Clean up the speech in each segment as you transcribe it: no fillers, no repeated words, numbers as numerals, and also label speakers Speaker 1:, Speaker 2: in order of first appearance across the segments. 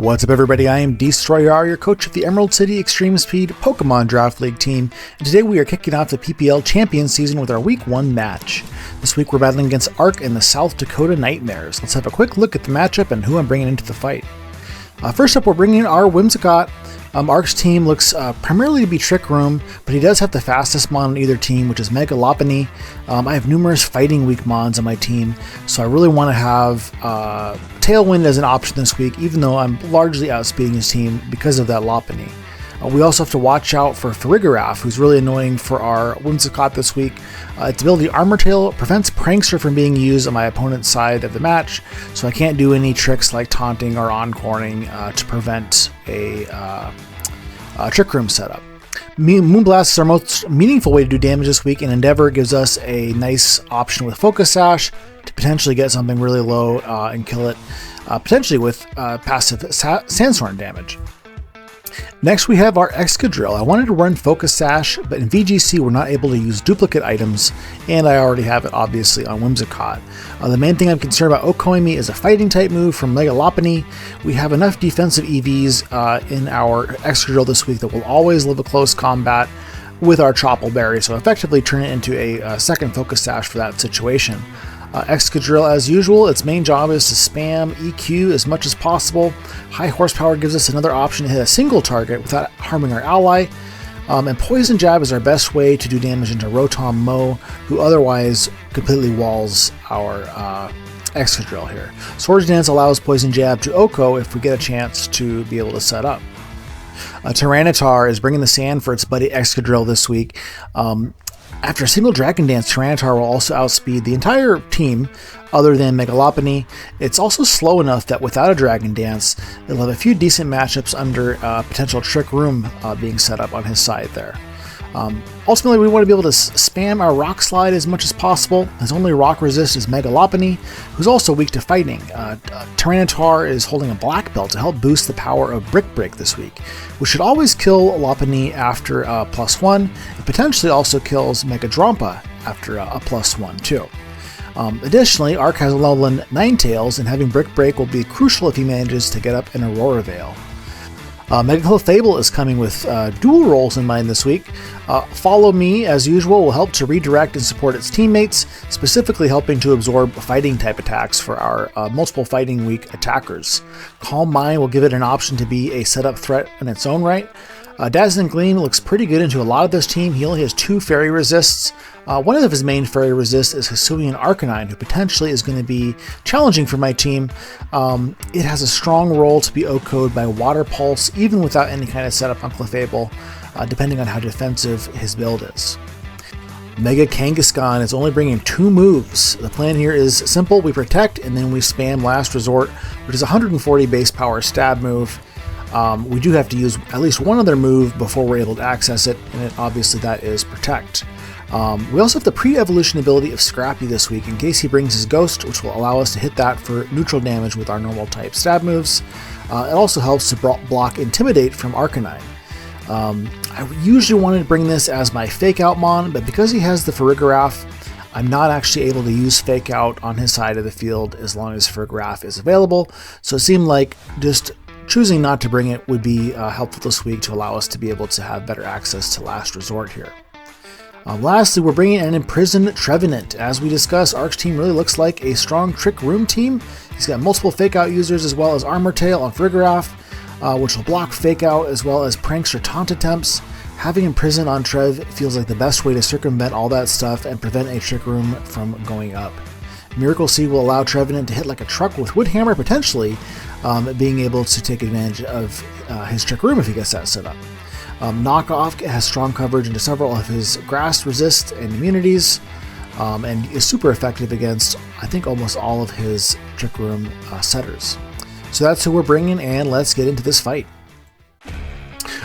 Speaker 1: What's up, everybody? I am Destroyer, your coach of the Emerald City Extreme Speed Pokemon Draft League team, and today we are kicking off the PPL Champions season with our Week 1 match. This week we're battling against Arc and the South Dakota Nightmares. Let's have a quick look at the matchup and who I'm bringing into the fight. First up, we're bringing in our Whimsicott. Arc's team looks primarily to be Trick Room, but he does have the fastest mon on either team, which is Mega Drampa. I have numerous Fighting Week mons on my team, so I really want to have Tailwind as an option this week, even though I'm largely outspeeding his team because of that Drampa. We also have to watch out for Farigiraf, who's really annoying for our Whimsicott this week. Its ability Armor Tail prevents Prankster from being used on my opponent's side of the match, so I can't do any tricks like taunting or encoring to prevent a Trick Room setup. Moonblast is our most meaningful way to do damage this week, and Endeavor gives us a nice option with Focus Sash to potentially get something really low and kill it, potentially with passive Sandstorm damage. Next we have our Excadrill. I wanted to run Focus Sash, but in VGC we're not able to use duplicate items, and I already have it obviously on Whimsicott. The main thing I'm concerned about Okoing me is a fighting type move from Mega Drampa. We have enough defensive EVs in our Excadrill this week that will always live a close combat with our Tropical Berry, so effectively turn it into a second Focus Sash for that situation. Excadrill, as usual, its main job is to spam EQ as much as possible. High horsepower gives us another option to hit a single target without harming our ally. And Poison Jab is our best way to do damage into Rotom Mo, who otherwise completely walls our Excadrill here. Swords Dance allows Poison Jab to Oko if we get a chance to be able to set up. Tyranitar is bringing the sand for its buddy Excadrill this week. After a single Dragon Dance, Tyranitar will also outspeed the entire team other than Mega Drampa. It's also slow enough that without a Dragon Dance, it'll have a few decent matchups under potential Trick Room being set up on his side there. Ultimately, we want to be able to spam our Rock Slide as much as possible. His only rock resist is Mega Drampa, who's also weak to fighting. Tyranitar is holding a black belt to help boost the power of Brick Break this week, which should always kill Drampa after +1, and potentially also kills Mega Drampa after a +1 too. Additionally, Arc has a level 9 Ninetales, and having Brick Break will be crucial if he manages to get up in Aurora Veil. Mega Clefable is coming with dual roles in mind this week. Follow Me, as usual, will help to redirect and support its teammates, specifically helping to absorb fighting type attacks for our multiple Fighting Week attackers. Calm Mind will give it an option to be a setup threat in its own right. Dazzling Gleam looks pretty good into a lot of this team. He only has 2 Fairy Resists. One of his main Fairy Resists is Hisuian Arcanine, who potentially is going to be challenging for my team. It has a strong role to be OHKO'd by Water Pulse, even without any kind of setup on Clefable, depending on how defensive his build is. Mega Kangaskhan is only bringing 2 moves. The plan here is simple. We protect, and then we spam Last Resort, which is a 140 base power stab move. We do have to use at least one other move before we're able to access it, and obviously that is Protect. We also have the pre-evolution ability of Scrappy this week in case he brings his Ghost, which will allow us to hit that for neutral damage with our normal type stab moves. It also helps to block Intimidate from Arcanine. I usually wanted to bring this as my Fake Out mon, but because he has the Farigiraf, I'm not actually able to use Fake Out on his side of the field as long as Farigiraf is available, so it seemed like just choosing not to bring it would be helpful this week to allow us to be able to have better access to Last Resort here. Lastly, we're bringing an Imprisoned Trevenant. As we discussed, Arc's team really looks like a strong Trick Room team. He's got multiple Fake Out users as well as Armor Tail on Farigiraf, which will block Fake Out as well as pranks or taunt attempts. Having Imprison on Trev feels like the best way to circumvent all that stuff and prevent a Trick Room from going up. Miracle Seed will allow Trevenant to hit like a truck with Wood Hammer, potentially being able to take advantage of his Trick Room if he gets that set up. Knockoff has strong coverage into several of his grass resists and immunities, and is super effective against, I think, almost all of his Trick Room setters. So that's who we're bringing, and let's get into this fight.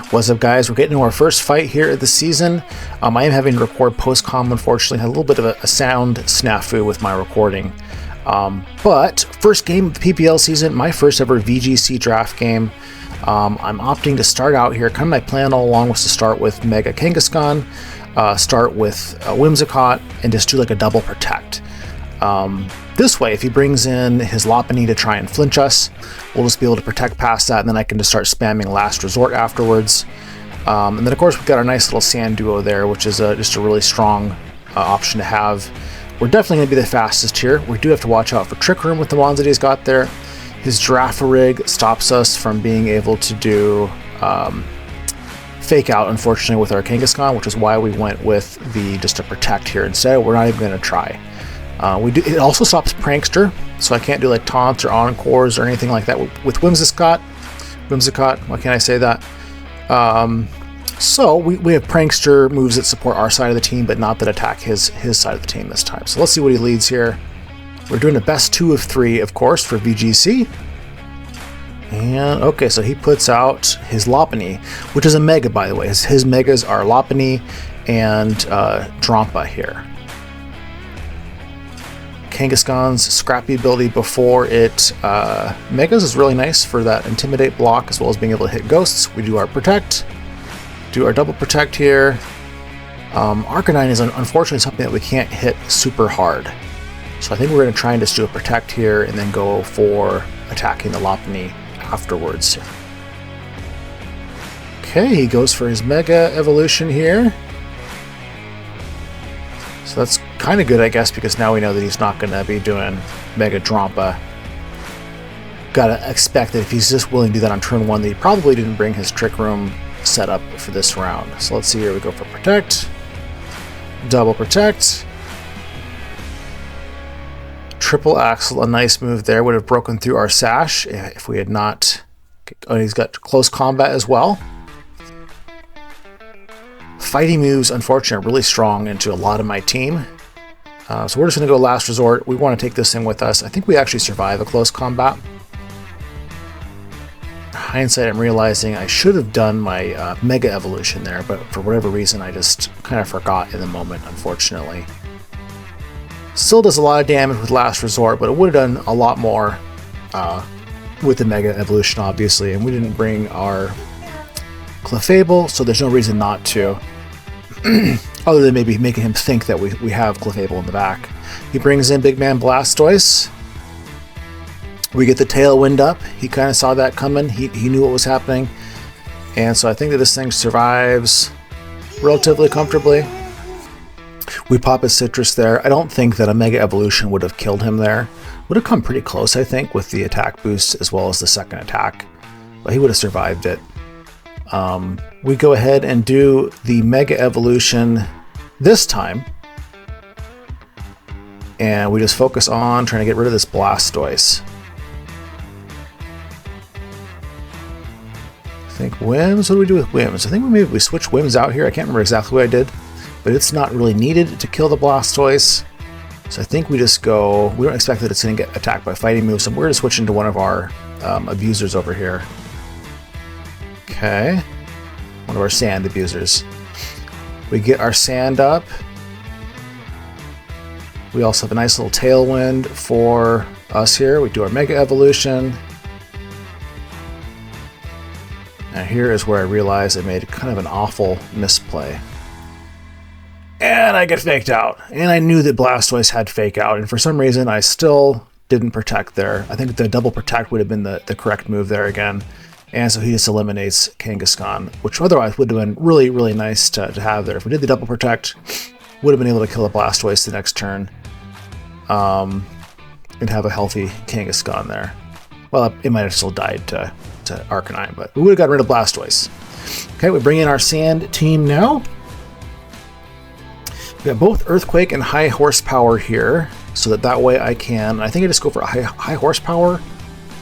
Speaker 1: What's up, guys? We're getting to our first fight here of the season. I am having to record post-com, unfortunately. Had a little bit of a sound snafu with my recording. But first game of the PPL season, my first ever VGC draft game. I'm opting to start out here. Kind of my plan all along was to start with Mega Kangaskhan, start with Whimsicott, and just do like a double protect. This way, if he brings in his Lopunny to try and flinch us, we'll just be able to protect past that, and then I can just start spamming Last Resort afterwards. And then, of course, we've got our nice little Sand Duo there, which is just a really strong option to have. We're definitely going to be the fastest here. We do have to watch out for Trick Room with the mons that he's got there. His Girafarig stops us from being able to do Fake Out, unfortunately, with our Kangaskhan, which is why we went with the just to protect here instead. We're not even going to try. It also stops Prankster, so I can't do like taunts or encores or anything like that with Whimsicott. Why can't I say that? So we have Prankster moves that support our side of the team, but not that attack his side of the team this time. So let's see what he leads here. We're doing the best 2 of 3, of course, for VGC. And okay, so he puts out his Lopunny, which is a Mega, by the way. His Megas are Lopunny and Drampa here. Kangaskhan's scrappy ability before it Megas is really nice for that Intimidate block, as well as being able to hit ghosts. We do our Protect. Do our double protect here. Arcanine is unfortunately something that we can't hit super hard. So I think we're going to try and just do a protect here and then go for attacking the Lopunny afterwards. Okay, he goes for his Mega Evolution here. So that's kind of good, I guess, because now we know that he's not going to be doing Mega Drampa. Gotta expect that if he's just willing to do that on turn 1, that he probably didn't bring his Trick Room set up for this round. So let's see here, we go for Protect, double Protect, triple Axle, a nice move there, would have broken through our Sash if we had not. Oh, he's got close combat as well. Fighting moves, unfortunately, are really strong into a lot of my team. So we're just going to go Last Resort. We want to take this thing with us. I think we actually survive a close combat. Hindsight, I'm realizing I should have done my Mega Evolution there, but for whatever reason I just kind of forgot in the moment, unfortunately. Still does a lot of damage with Last Resort, but it would have done a lot more with the Mega Evolution, obviously, and we didn't bring our Clefable, so there's no reason not to, other than maybe making him think that we have Clefable in the back. He brings in Big Man Blastoise. We get the Tailwind up. He kind of saw that coming. He knew what was happening. And so I think that this thing survives relatively comfortably. We pop his Citrus there. I don't think that a Mega Evolution would have killed him there. Would have come pretty close, I think, with the attack boost as well as the second attack. But he would have survived it. We go ahead and do the Mega Evolution this time. And we just focus on trying to get rid of this Blastoise. I think Whims, what do we do with Whims? I think maybe we switch Whims out here. I can't remember exactly what I did, but it's not really needed to kill the Blastoise. So I think we just go, we don't expect that it's going to get attacked by fighting moves, so we're going to switch into one of our abusers over here. Okay, one of our sand abusers. We get our sand up. We also have a nice little Tailwind for us here. We do our Mega Evolution. Now here is where I realized I made kind of an awful misplay. And I get faked out. And I knew that Blastoise had fake out, and for some reason I still didn't protect there. I think the double protect would have been the correct move there again. And so he just eliminates Kangaskhan, which otherwise would have been really, really nice to have there. If we did the double protect, would have been able to kill a Blastoise the next turn. And have a healthy Kangaskhan there. Well, it might have still died to Arcanine, but we would have gotten rid of Blastoise. Okay, we bring in our sand team now. We got both Earthquake and High Horsepower here, so that way I think I just go for a high Horsepower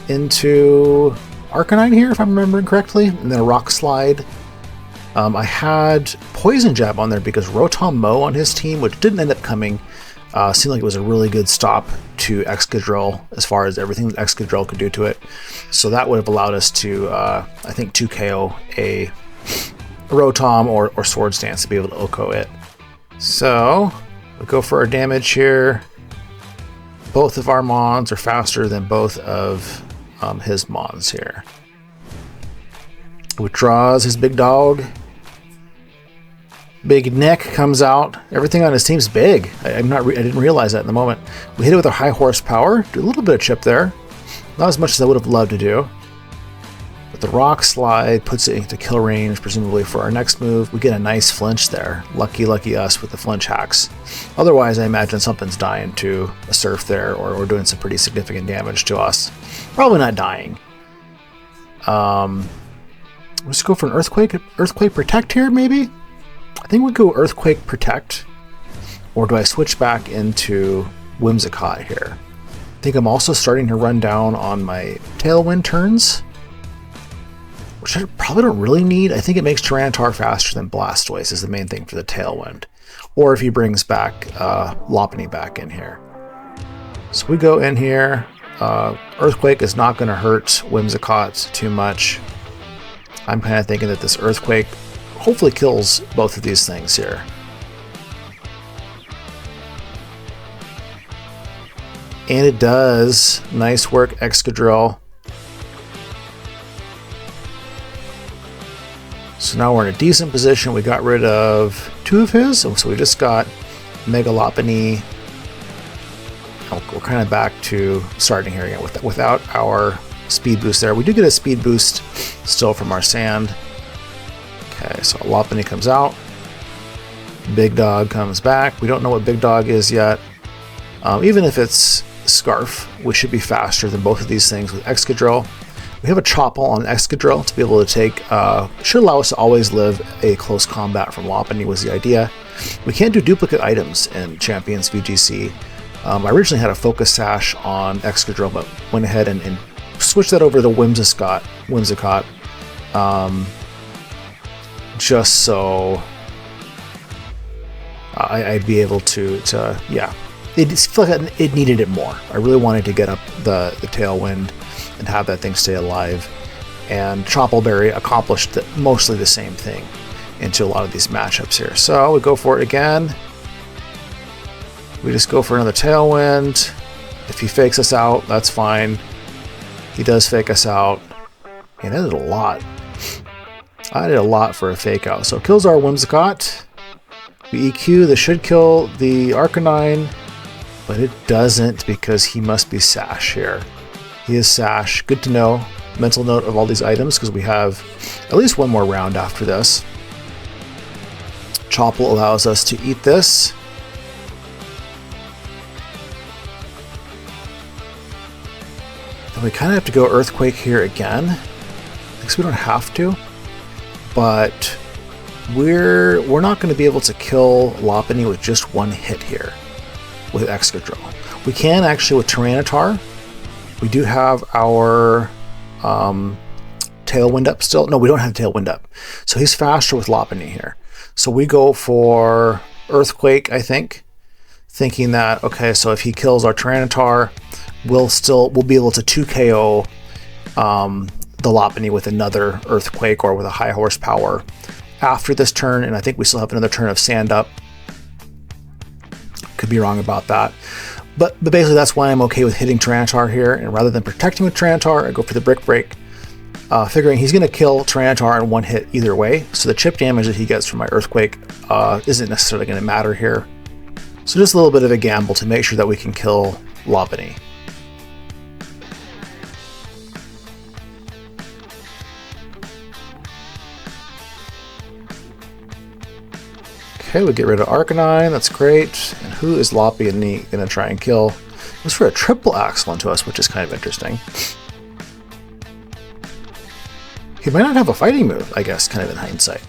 Speaker 1: into Arcanine here, if I'm remembering correctly, and then a Rock Slide. I had Poison Jab on there because Rotom Mow on his team, which didn't end up coming, seemed like it was a really good stop to Excadrill as far as everything that Excadrill could do to it. So that would have allowed us to, I think, 2KO a Rotom or Swords Dance to be able to OHKO it. So we go for our damage here. Both of our Mons are faster than both of his Mons here. Withdraws his big dog. Big Nick comes out. Everything on his team's big. I didn't realize that in the moment. We hit it with a high horsepower. Do a little bit of chip there. Not as much as I would have loved to do. But the rock slide puts it into kill range, presumably for our next move. We get a nice flinch there. Lucky us with the flinch hacks. Otherwise, I imagine something's dying to a surf there, or doing some pretty significant damage to us. Probably not dying. Let's go for an Earthquake Protect here, maybe? I think we'll go Earthquake Protect. Or do I switch back into Whimsicott here? I think I'm also starting to run down on my Tailwind turns, which I probably don't really need. I think it makes Tyranitar faster than Blastoise is the main thing for the Tailwind. Or if he brings back Lopunny back in here. So we go in here. Earthquake is not going to hurt Whimsicott too much. I'm kind of thinking that this Earthquake hopefully kills both of these things here. And it does. Nice work, Excadrill. So now we're in a decent position. We got rid of 2 of his. So we just got Mega Lopunny. We're kind of back to starting here again without our speed boost there. We do get a speed boost still from our sand. Okay, so Lopunny comes out. Big Dog comes back. We don't know what Big Dog is yet. Even if it's Scarf, we should be faster than both of these things with Excadrill. We have a Chople on Excadrill to be able to take, should allow us to always live a close combat from Lopunny was the idea. We can't do duplicate items in Champions VGC. I originally had a Focus Sash on Excadrill, but went ahead and switched that over to Whimsicott, just so I'd be able to yeah. It felt like it needed it more. I really wanted to get up the Tailwind and have that thing stay alive. And Choppleberry accomplished mostly the same thing into a lot of these matchups here. So we go for it again. We just go for another Tailwind. If he fakes us out, that's fine. He does fake us out. And I did a lot. I did a lot for a fake out. So it kills our Whimsicott. We EQ. This should kill the Arcanine. But it doesn't because he must be Sash here. He is Sash. Good to know. Mental note of all these items because we have at least one more round after this. Chople allows us to eat this. And we kind of have to go Earthquake here again. Because we don't have to. But we're not going to be able to kill Lopunny with just one hit here with Excadrill. We can actually with Tyranitar. We do have our Tailwind up still. No, we don't have Tailwind up. So he's faster with Lopunny here. So we go for Earthquake, I think. Thinking that, okay, so if he kills our Tyranitar, we'll be able to 2KO the Lopunny with another Earthquake or with a high horsepower after this turn. And I think we still have another turn of Sand Up. Could be wrong about that. But basically that's why I'm okay with hitting Tyranitar here. And rather than protecting with Tyranitar, I go for the Brick Break. Figuring he's going to kill Tyranitar in one hit either way. So the chip damage that he gets from my Earthquake isn't necessarily going to matter here. So just a little bit of a gamble to make sure that we can kill Lopunny. Okay, we get rid of Arcanine, that's great. And who is Lopunny going to try and kill? It was for a triple Axolotl to us, which is kind of interesting. He might not have a fighting move, I guess, kind of in hindsight.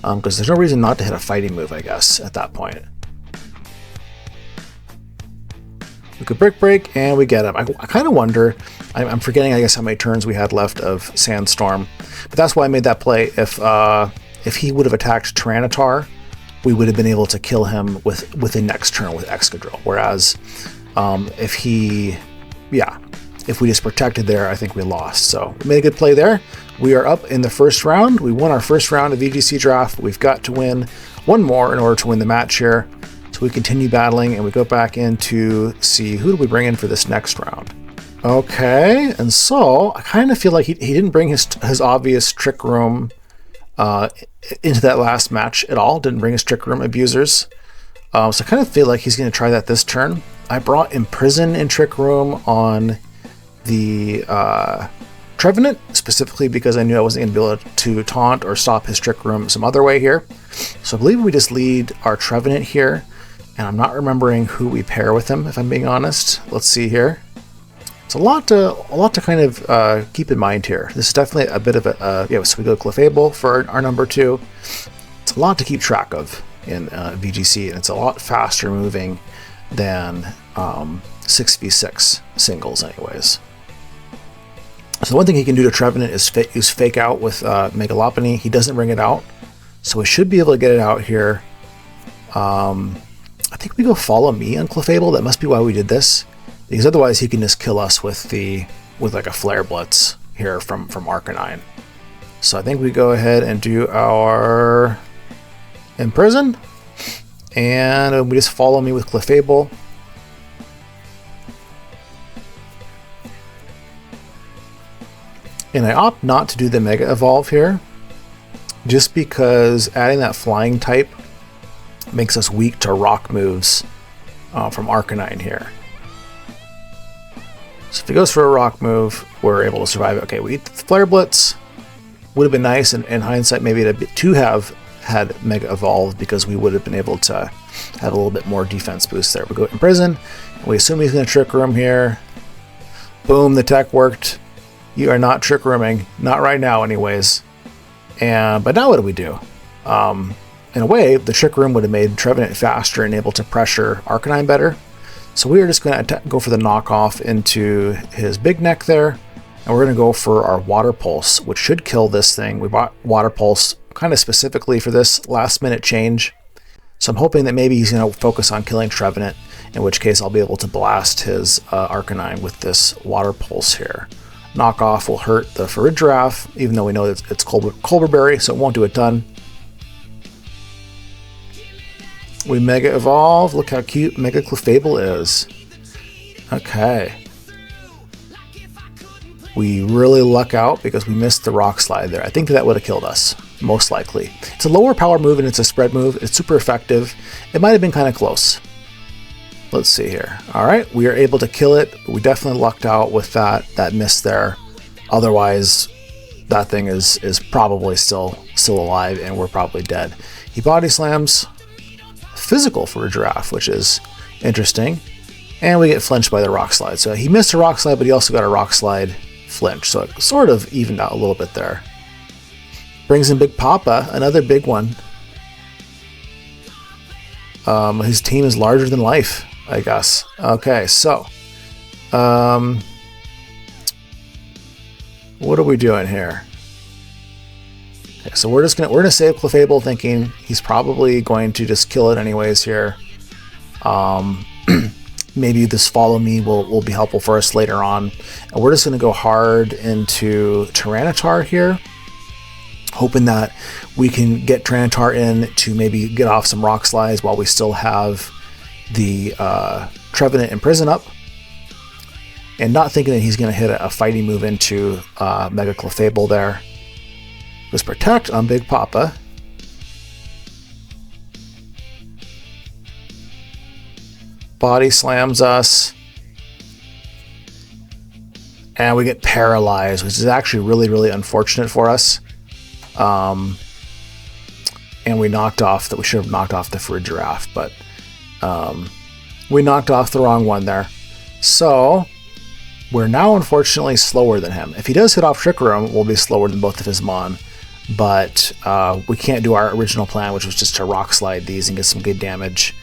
Speaker 1: Because there's no reason not to hit a fighting move, I guess, at that point. We could Brick Break, and we get him. I kind of wonder, I'm forgetting, I guess, how many turns we had left of Sandstorm. But that's why I made that play. If he would have attacked Tyranitar, we would have been able to kill him with the next turn with Excadrill. Whereas if we just protected there, I think we lost. So we made a good play there. We are up in the first round. We won our first round of VGC draft. We've got to win one more in order to win the match here. So we continue battling and we go back in to see who do we bring in for this next round. Okay, and so I kind of feel like he didn't bring his obvious Trick Room into that last match at all. Didn't bring his Trick Room Abusers. So I kind of feel like he's going to try that this turn. I brought Imprison in Trick Room on the Trevenant, specifically because I knew I wasn't going to be able to taunt or stop his Trick Room some other way here. So I believe we just lead our Trevenant here, and I'm not remembering who we pair with him, if I'm being honest. Let's see here. It's a lot to kind of keep in mind here. This is definitely a bit of a so we go Clefable for our number 2. It's a lot to keep track of in VGC, and it's a lot faster moving than 6v6 singles anyways. So one thing he can do to Trevenant is use Fake Out with Mega Lopunny. He doesn't bring it out, so we should be able to get it out here. I think we go Follow Me on Clefable. That must be why we did this, because otherwise he can just kill us with like a Flare Blitz here from Arcanine. So I think we go ahead and do our Imprison, and we just Follow Me with Clefable. And I opt not to do the Mega Evolve here, just because adding that Flying type makes us weak to Rock moves from Arcanine here. So if he goes for a Rock move, we're able to survive it. Okay, we eat the Flare Blitz. Would have been nice in hindsight maybe to have had Mega Evolve, because we would have been able to have a little bit more defense boost there. We go Imprison. We assume he's going to Trick Room here. Boom, the tech worked. You are not Trick Rooming, not right now anyways. But now what do we do? In a way, the Trick Room would have made Trevenant faster and able to pressure Arcanine better. So we are just going to go for the knockoff into his Big Neck there, and we're going to go for our Water Pulse, which should kill this thing. We bought Water Pulse kind of specifically for this last minute change. So I'm hoping that maybe he's going to focus on killing Trevenant, in which case I'll be able to blast his Arcanine with this Water Pulse here. Knockoff will hurt the Farigiraf, even though we know that it's Colbur Berry, so it won't do a ton. We Mega Evolve. Look how cute Mega Clefable is. Okay. We really luck out because we missed the Rock Slide there. I think that would have killed us, most likely. It's a lower power move and it's a spread move. It's super effective. It might have been kind of close. Let's see here. All right, we are able to kill it. We definitely lucked out with that miss there. Otherwise, that thing is probably still alive, and we're probably dead. He Body Slams physical for a Giraffe, which is interesting. And we get flinched by the Rock Slide. So he missed a Rock Slide, but he also got a Rock Slide flinch. So it sort of evened out a little bit there. Brings in Big Papa, another big one. His team is larger than life, I guess. Okay, so what are we doing here? Okay, so we're gonna save Clefable, thinking he's probably going to just kill it anyways here. Maybe this Follow Me will be helpful for us later on. And we're just gonna go hard into Tyranitar here, hoping that we can get Tyranitar in to maybe get off some Rock Slides while we still have the Trevenant Imprison up. And not thinking that he's going to hit a fighting move into Mega Clefable there. Let's Protect on Big Papa. Body Slams us. And we get Paralyzed, which is actually really, really unfortunate for us. And we knocked off that. We should have knocked off the Farigiraf, but we knocked off the wrong one there. So we're now unfortunately slower than him. If he does hit off Trick Room, we'll be slower than both of his Mon. But we can't do our original plan, which was just to Rock Slide these and get some good damage.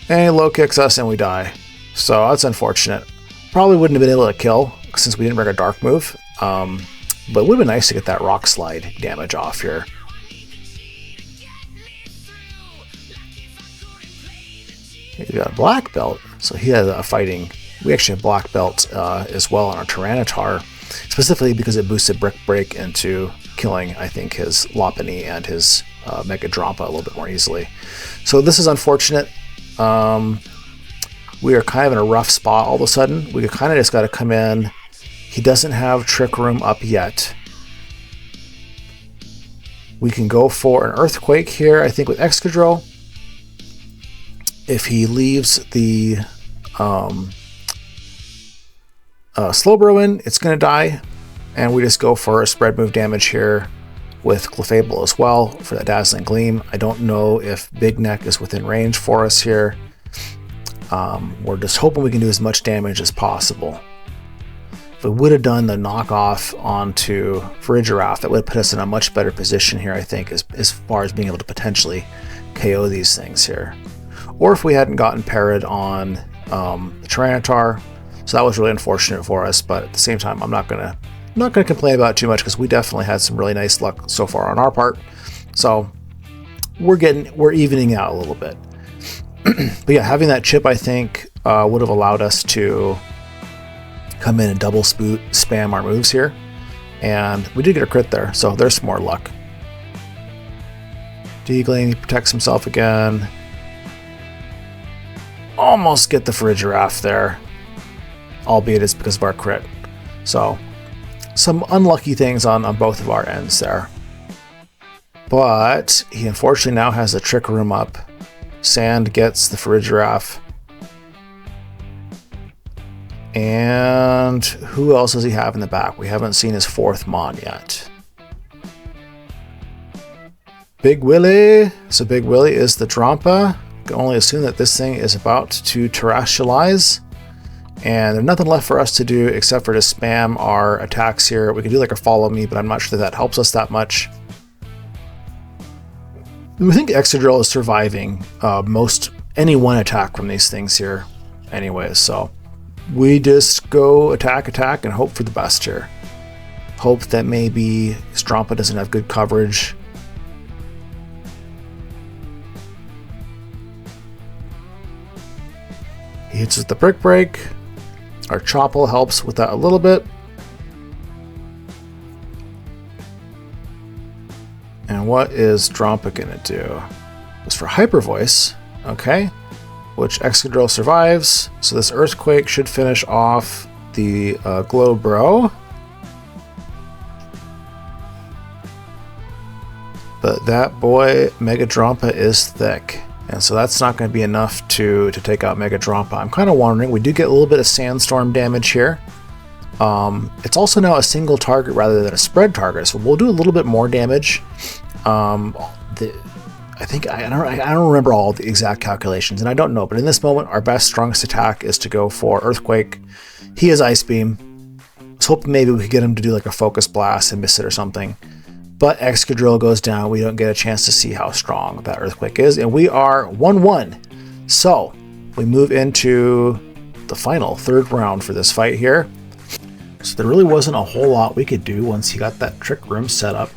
Speaker 1: And he low kicks us and we die. So that's unfortunate. Probably wouldn't have been able to kill since we didn't bring a Dark move. But it would have been nice to get that Rock Slide damage off here. He got a Black Belt, so he has a fighting. We actually have Black Belt as well on our Tyranitar, specifically because it boosted Brick Break into killing, I think, his Lopunny and his Mega Drampa a little bit more easily. So this is unfortunate. We are kind of in a rough spot all of a sudden. We kind of just got to come in. He doesn't have Trick Room up yet. We can go for an Earthquake here, I think, with Excadrill. If he leaves the Slowbro in, it's going to die. And we just go for a spread move damage here with Clefable as well for that Dazzling Gleam. I don't know if Big Neck is within range for us here. We're just hoping we can do as much damage as possible. If we would have done the knockoff onto Farigiraf, that would have put us in a much better position here, I think, as far as being able to potentially KO these things here. Or if we hadn't gotten parried on the Tyranitar, so that was really unfortunate for us. But at the same time, I'm not gonna complain about it too much because we definitely had some really nice luck so far on our part. So we're evening out a little bit. But yeah, having that chip, I think, would have allowed us to come in and double spam our moves here. And we did get a crit there, so there's some more luck. D-Glane, he protects himself again. Almost get the Farigiraf there, albeit it's because of our crit. So some unlucky things on both of our ends there. But he unfortunately now has the Trick Room up. Sand gets the Farigiraf. And who else does he have in the back? We haven't seen his fourth Mon yet. Big Willie. So Big Willie is the Drampa. Can only assume that this thing is about to terrestrialize. And there's nothing left for us to do except for to spam our attacks here. We can do like a Follow Me, but I'm not sure that helps us that much. We think Excadrill is surviving any one attack from these things here anyways, so we just go attack, and hope for the best here. Hope that maybe Drampa doesn't have good coverage. He hits with the Brick Break. Our Chople helps with that a little bit. And what is Drampa gonna do? It's for Hyper Voice, okay, which Excadrill survives. So this Earthquake should finish off the Glowbro. But that boy, Mega Drampa, is thick. And so that's not going to be enough to take out Mega Drampa. I'm kind of wondering, we do get a little bit of Sandstorm damage here. It's also now a single target rather than a spread target, so we'll do a little bit more damage. I don't remember all the exact calculations, and I don't know, but in this moment, our best, strongest attack is to go for Earthquake. He has Ice Beam. I was hoping maybe we could get him to do like a Focus Blast and miss it or something. But Excadrill goes down. We don't get a chance to see how strong that Earthquake is, and we are 1-1. So we move into the final third round for this fight here. So there really wasn't a whole lot we could do once he got that Trick Room set up.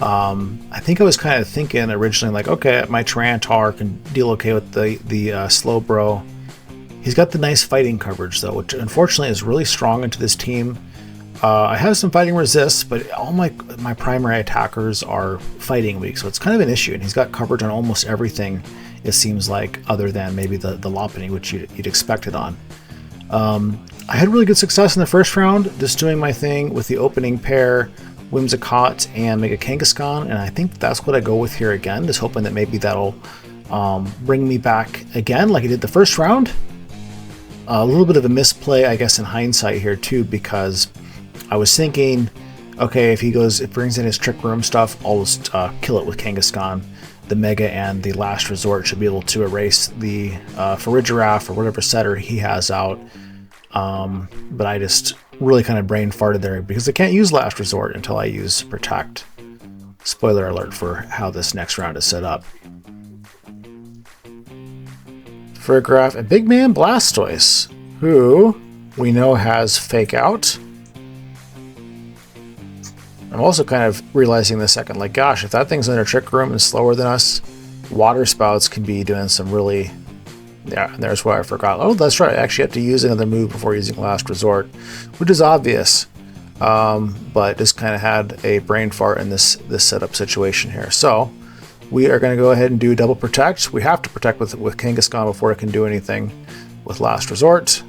Speaker 1: I think I was kind of thinking originally like, okay, my Tyranitar can deal okay with the Slowbro. He's got the nice fighting coverage though, which unfortunately is really strong into this team. I have some fighting resists, but all my primary attackers are fighting weak, so it's kind of an issue. And he's got coverage on almost everything, it seems like, other than maybe the Lopunny, which you'd expect it on. I had really good success in the first round, just doing my thing with the opening pair, Whimsicott and Mega Kangaskhan, and I think that's what I go with here again, just hoping that maybe that'll bring me back again like I did the first round. A little bit of a misplay, I guess, in hindsight here too, because I was thinking, okay, if he brings in his Trick Room stuff, I'll just kill it with Kangaskhan. The Mega and the Last Resort should be able to erase the Farigiraf or whatever setter he has out. But I just really kind of brain farted there because I can't use Last Resort until I use Protect. Spoiler alert for how this next round is set up. Farigiraf and Big Man Blastoise, who we know has Fake Out. I'm also kind of realizing the second, like, gosh, if that thing's under Trick Room and slower than us, Water Spouts can be doing some really... Yeah, and there's where I forgot. Oh, that's right. I actually have to use another move before using Last Resort, which is obvious, but just kind of had a brain fart in this setup situation here. So we are going to go ahead and do Double Protect. We have to protect with Kangaskhan before it can do anything with Last Resort.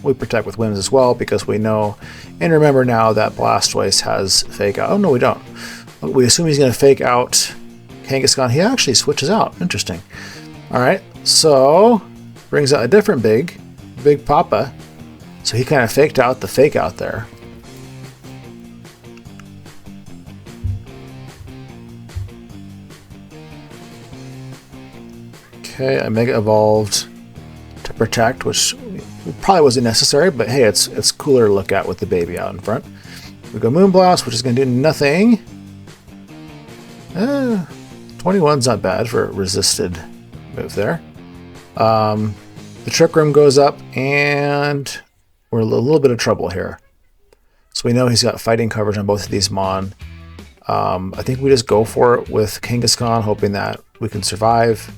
Speaker 1: We protect with Whims as well because we know and remember now that Blastoise has Fake Out. Oh, no, we don't. We assume he's going to fake out Kangaskhan. He actually switches out. Interesting. All right, so brings out a different Big Papa. So he kind of faked out the fake out there. Okay, I Mega Evolved to protect, which probably wasn't necessary, but hey, it's cooler to look at with the baby out in front. We go Moonblast, which is going to do nothing. 21's not bad for a resisted move there. The Trick Room goes up, and we're in a little bit of trouble here. So we know he's got fighting coverage on both of these Mon. I think we just go for it with Kangaskhan, hoping that we can survive.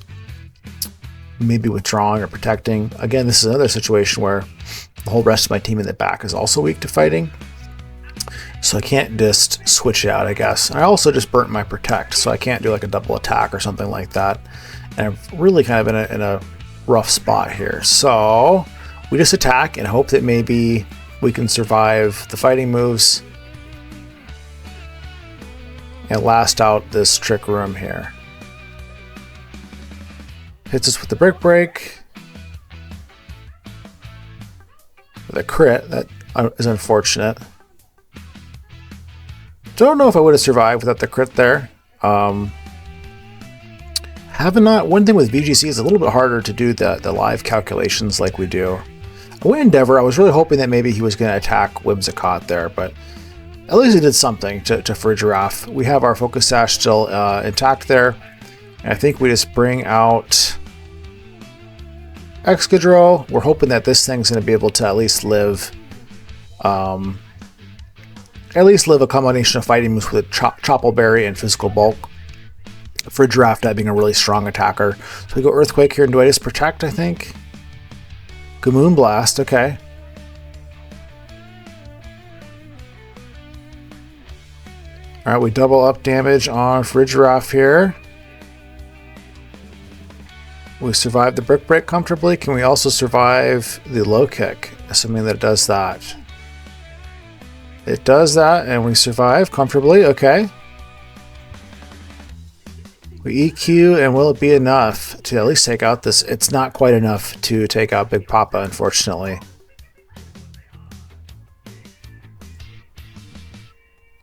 Speaker 1: Maybe withdrawing or protecting. Again, this is another situation where the whole rest of my team in the back is also weak to fighting. So I can't just switch it out, I guess. I also just burnt my protect, so I can't do like a double attack or something like that. And I'm really kind of in a rough spot here. So we just attack and hope that maybe we can survive the fighting moves and last out this Trick Room here. Hits us with the Brick Break. With a crit, that is unfortunate. Don't know if I would have survived without the crit there. One thing with VGC is a little bit harder to do the live calculations like we do. With Endeavor, I was really hoping that maybe he was going to attack Whimsicott there, but at least he did something to Farigiraf. We have our Focus Sash still intact there. And I think we just bring out Excadrill. We're hoping that this thing's going to be able to at least live a combination of fighting moves with Chople Berry and Physical Bulk. Farigiraf being a really strong attacker. So we go Earthquake here, and do I just protect, I think? Go Moonblast, okay. Alright, we double up damage on Farigiraf here. We survive the Brick Break comfortably. Can we also survive the Low Kick? Assuming that it does that. It does that, and we survive comfortably. Okay. We EQ, and will it be enough to at least take out this? It's not quite enough to take out Big Papa, unfortunately.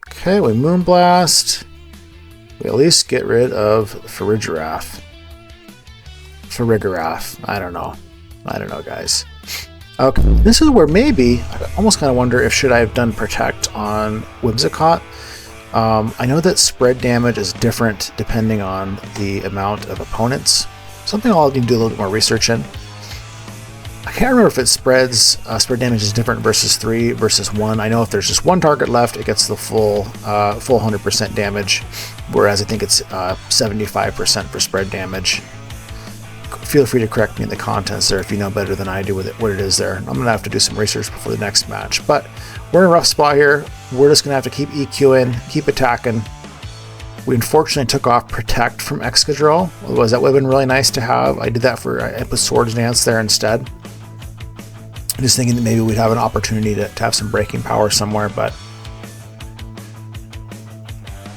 Speaker 1: Okay, we Moonblast. We at least get rid of Farigiraf. I don't know, guys. Okay, this is where maybe I almost kind of wonder if should I have done Protect on Whimsicott. I know that spread damage is different depending on the amount of opponents. Something I'll need to do a little bit more research in. I can't remember if it spread damage is different versus 3 versus 1. I know if there's just one target left, it gets the full 100% damage, whereas I think it's 75% for spread damage. Feel free to correct me in the contents there if you know better than I do with it, what it is there. I'm going to have to do some research before the next match. But we're in a rough spot here. We're just going to have to keep EQing, keep attacking. We unfortunately took off Protect from Excadrill. Otherwise, that would have been really nice to have. I did that I put Swords Dance there instead. I'm just thinking that maybe we'd have an opportunity to have some breaking power somewhere, but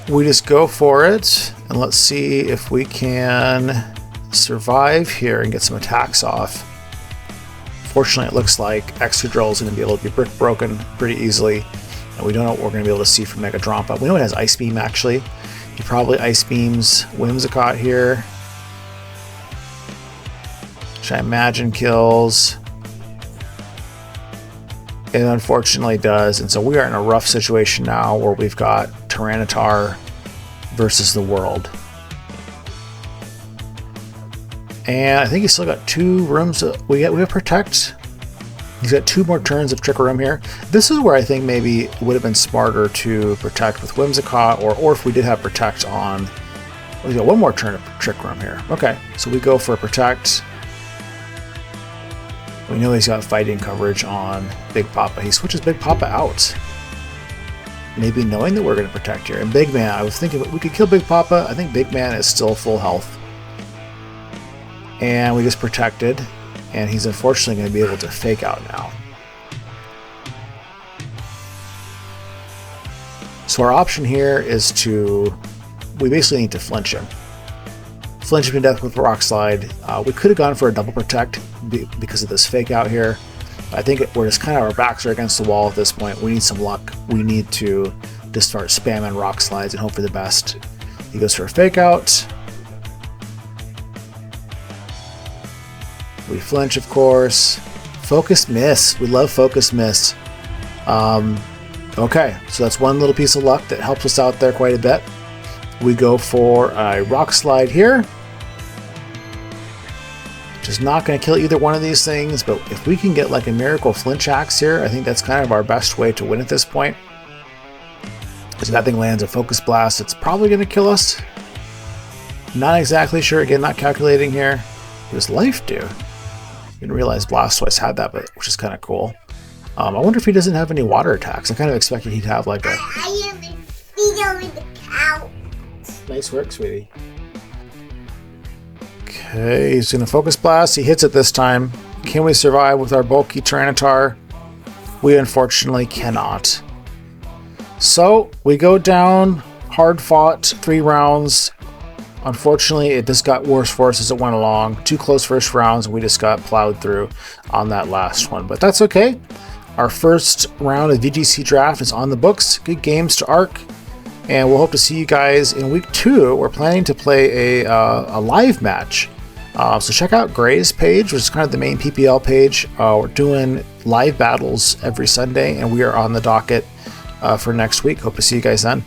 Speaker 1: we just go for it. And let's see if we can survive here and get some attacks off. Fortunately, it looks like Excadrill is going to be able to be brick broken pretty easily, and we don't know what we're going to be able to see from Mega Drampa. We know it has Ice Beam actually. He probably Ice Beams Whimsicott here, which I imagine kills. It unfortunately does, and so we are in a rough situation now where we've got Tyranitar versus the world. And I think he's still got 2 rooms. We have Protect. He's got 2 more turns of Trick Room here. This is where I think maybe it would have been smarter to Protect with Whimsicott, or if we did have Protect on. We got 1 more turn of Trick Room here. Okay, so we go for a Protect. We know he's got fighting coverage on Big Papa. He switches Big Papa out. Maybe knowing that we're going to Protect here. And Big Man, I was thinking we could kill Big Papa. I think Big Man is still full health. And we just protected, and he's unfortunately going to be able to fake out now. So our option here is we basically need to flinch him. Flinch him to death with Rock Slide. We could have gone for a double protect because of this fake out here. I think we're just kind of, our backs are against the wall at this point. We need some luck. We need to just start spamming Rock Slides and hope for the best. He goes for a fake out. We flinch, of course. Focus miss. We love focus miss. Okay, so that's one little piece of luck that helps us out there quite a bit. We go for a Rock Slide here. Just not going to kill either one of these things, but if we can get like a miracle flinch axe here, I think that's kind of our best way to win at this point. Because that thing lands a focus blast, it's probably going to kill us. Not exactly sure. Again, not calculating here. What does life do? Didn't realize Blastoise had that, but which is kind of cool. I wonder if he doesn't have any water attacks. I kind of expected he'd have like a...
Speaker 2: I am feeding the cow.
Speaker 1: Nice work, sweetie. Okay, he's going to Focus Blast. He hits it this time. Can we survive with our bulky Tyranitar? We unfortunately cannot. So, we go down, hard fought, 3 rounds. Unfortunately, it just got worse for us as it went along. 2 close first rounds, and we just got plowed through on that last one. But that's okay. Our first round of VGC draft is on the books. Good games to Arc. And we'll hope to see you guys in week 2. We're planning to play a live match. So check out Gray's page, which is kind of the main PPL page. We're doing live battles every Sunday, and we are on the docket for next week. Hope to see you guys then.